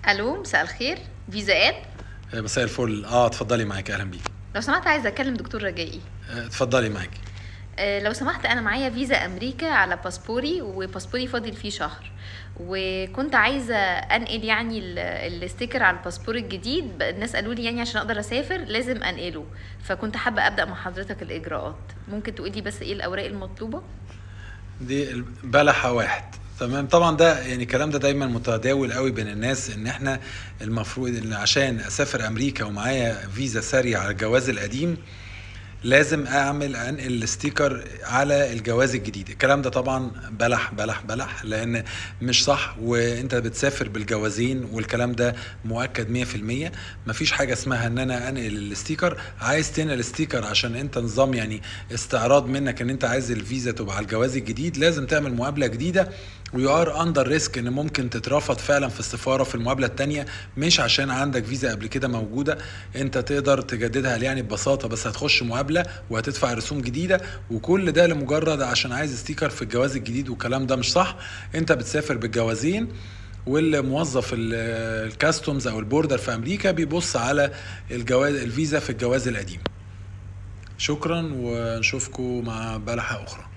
الو، مساء الخير. فيزاات. مساء الفل. اتفضلي معاك، اهلا بيك. لو سمحت عايزه اكلم دكتور رجائي. اتفضلي معاك. لو سمحت، انا معايا فيزا امريكا على باسبوري، وباسبوري فاضل فيه شهر، وكنت عايزه انقل يعني الستيكر على الباسبور الجديد. الناس قالوا لي يعني عشان اقدر اسافر لازم انقله، فكنت حابه ابدا مع حضرتك الاجراءات. ممكن تقولي بس ايه الاوراق المطلوبه؟ دي بلحة واحد. تمام، طبعا ده يعني الكلام ده دايما متداول قوي بين الناس، ان احنا المفروض ان عشان اسافر امريكا ومعايا فيزا سارية على الجواز القديم لازم انقل ستيكر على الجواز الجديد. الكلام ده طبعا بلح بلح بلح، لان مش صح، وانت بتسافر بالجوازين والكلام ده مؤكد 100%. مفيش حاجة اسمها ان انا انقل الستيكر. عايز تنقل ستيكر عشان انت نظام يعني استعراض منك ان انت عايز الفيزا تبقى على الجواز الجديد، لازم تعمل مقابلة جديدة، ويو ار اندر ريسك ان ممكن تترفض فعلا في السفاره في المقابله التانية، مش عشان عندك فيزا قبل كده موجوده. انت تقدر تجددها يعني ببساطه، بس هتخش مقابله وهتدفع رسوم جديده، وكل ده لمجرد عشان عايز ستيكر في الجواز الجديد، والكلام ده مش صح. انت بتسافر بالجوازين، والموظف الكاستومز او البوردر في امريكا بيبص على الجواز الفيزا في الجواز القديم. شكرا، ونشوفكم مع بلحة اخرى.